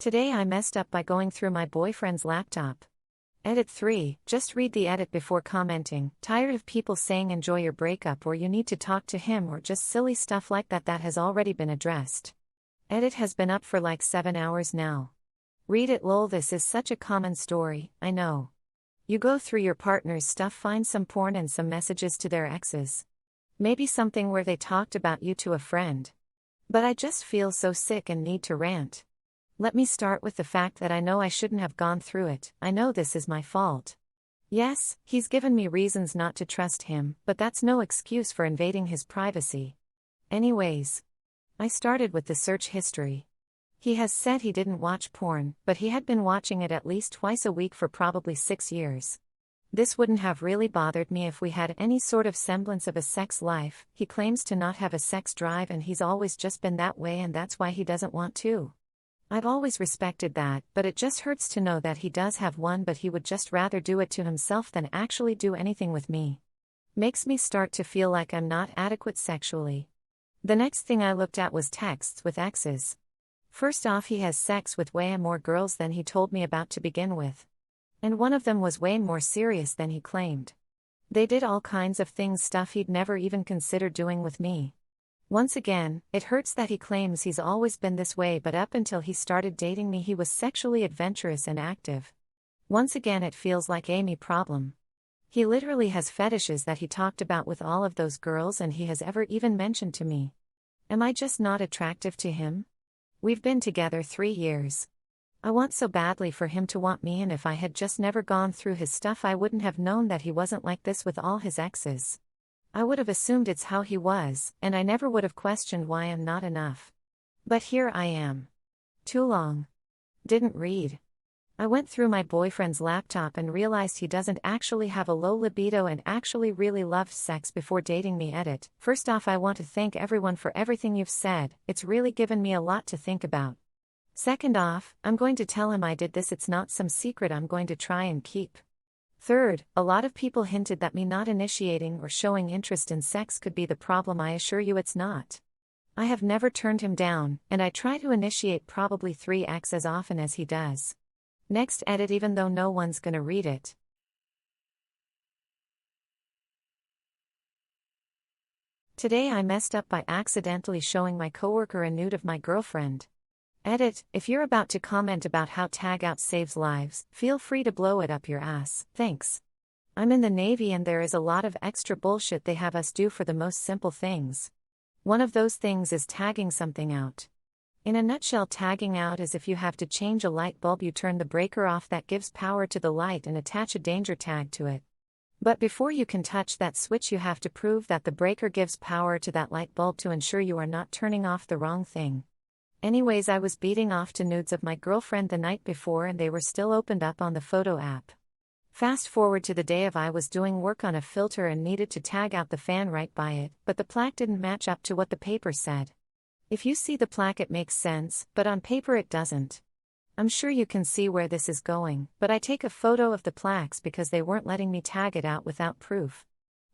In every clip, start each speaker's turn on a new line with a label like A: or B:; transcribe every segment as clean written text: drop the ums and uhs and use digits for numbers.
A: Today I messed up by going through my boyfriend's laptop. Edit 3, just read the edit before commenting. Tired of people saying enjoy your breakup or you need to talk to him or just silly stuff like that has already been addressed. Edit has been up for like 7 hours now. Read it lol, this is such a common story, I know. You go through your partner's stuff, find some porn and some messages to their exes. Maybe something where they talked about you to a friend. But I just feel so sick and need to rant. Let me start with the fact that I know I shouldn't have gone through it. I know this is my fault. Yes, he's given me reasons not to trust him, but that's no excuse for invading his privacy. Anyways, I started with the search history. He has said he didn't watch porn, but he had been watching it at least twice a week for probably 6 years. This wouldn't have really bothered me if we had any sort of semblance of a sex life. He claims to not have a sex drive and he's always just been that way and that's why he doesn't want to. I've always respected that, but it just hurts to know that he does have one but he would just rather do it to himself than actually do anything with me. Makes me start to feel like I'm not adequate sexually. The next thing I looked at was texts with exes. First off, he has sex with way more girls than he told me about to begin with. And one of them was way more serious than he claimed. They did all kinds of things, stuff he'd never even considered doing with me. Once again, it hurts that he claims he's always been this way, but up until he started dating me he was sexually adventurous and active. Once again it feels like a me problem. He literally has fetishes that he talked about with all of those girls and he has ever even mentioned to me. Am I just not attractive to him? We've been together 3 years. I want so badly for him to want me, and if I had just never gone through his stuff I wouldn't have known that he wasn't like this with all his exes. I would have assumed it's how he was, and I never would have questioned why I'm not enough. But here I am. Too long. Didn't read. I went through my boyfriend's laptop and realized he doesn't actually have a low libido and actually really loved sex before dating me. Edit. First off, I want to thank everyone for everything you've said, it's really given me a lot to think about. Second off, I'm going to tell him I did this, it's not some secret I'm going to try and keep. Third, a lot of people hinted that me not initiating or showing interest in sex could be the problem. I assure you it's not. I have never turned him down, and I try to initiate probably 3x as often as he does. Next edit, even though no one's gonna read it. Today I messed up by accidentally showing my coworker a nude of my girlfriend. Edit, if you're about to comment about how tagout saves lives, feel free to blow it up your ass, thanks. I'm in the Navy and there is a lot of extra bullshit they have us do for the most simple things. One of those things is tagging something out. In a nutshell, tagging out is if you have to change a light bulb, you turn the breaker off that gives power to the light and attach a danger tag to it. But before you can touch that switch you have to prove that the breaker gives power to that light bulb to ensure you are not turning off the wrong thing. Anyways, I was beating off to nudes of my girlfriend the night before and they were still opened up on the photo app. Fast forward to the day of, I was doing work on a filter and needed to tag out the fan right by it, but the plaque didn't match up to what the paper said. If you see the plaque it makes sense, but on paper it doesn't. I'm sure you can see where this is going, but I take a photo of the plaques because they weren't letting me tag it out without proof.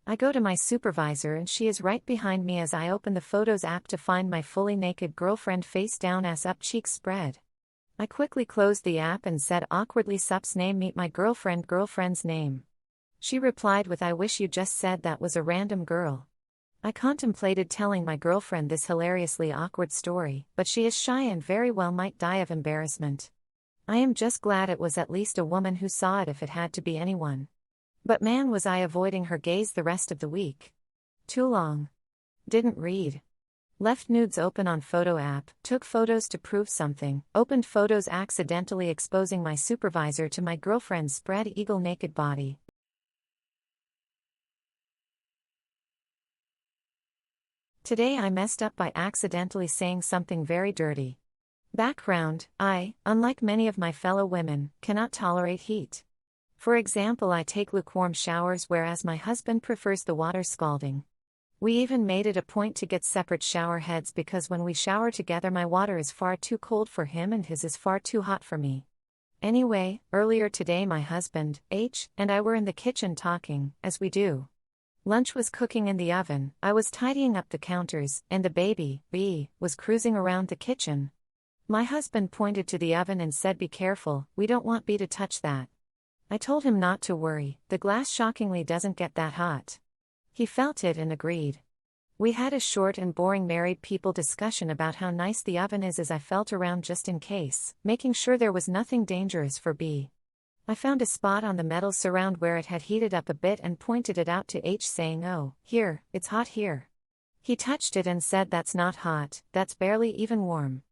A: I go to my supervisor and she is right behind me as I open the Photos app to find my fully naked girlfriend face down, ass up, cheeks spread. I quickly closed the app and said awkwardly, "Sup's name, meet my girlfriend's name." She replied with, "I wish you just said that was a random girl." I contemplated telling my girlfriend this hilariously awkward story, but she is shy and very well might die of embarrassment. I am just glad it was at least a woman who saw it if it had to be anyone. But man, was I avoiding her gaze the rest of the week. Too long. Didn't read. Left nudes open on photo app, took photos to prove something, opened photos accidentally exposing my supervisor to my girlfriend's spread eagle naked body. Today I messed up by accidentally saying something very dirty. Background, I, unlike many of my fellow women, cannot tolerate heat. For example, I take lukewarm showers whereas my husband prefers the water scalding. We even made it a point to get separate shower heads because when we shower together my water is far too cold for him and his is far too hot for me. Anyway, earlier today my husband, H, and I were in the kitchen talking, as we do. Lunch was cooking in the oven, I was tidying up the counters, and the baby, B, was cruising around the kitchen. My husband pointed to the oven and said, "Be careful, we don't want B to touch that." I told him not to worry, the glass shockingly doesn't get that hot. He felt it and agreed. We had a short and boring married people discussion about how nice the oven is as I felt around just in case, making sure there was nothing dangerous for B. I found a spot on the metal surround where it had heated up a bit and pointed it out to H, saying, "Oh, here, it's hot here." He touched it and said, "That's not hot, that's barely even warm."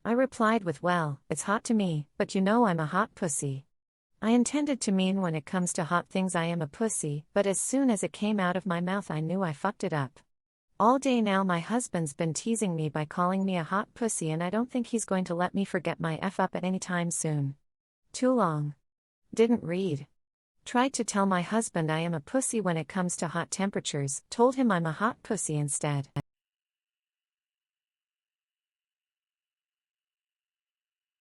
A: I replied with, "Well, it's hot to me, but you know I'm a hot pussy." I intended to mean when it comes to hot things I am a pussy, but as soon as it came out of my mouth I knew I fucked it up. All day now my husband's been teasing me by calling me a hot pussy, and I don't think he's going to let me forget my F up at any time soon. Too long. Didn't read. Tried to tell my husband I am a pussy when it comes to hot temperatures, told him I'm a hot pussy instead.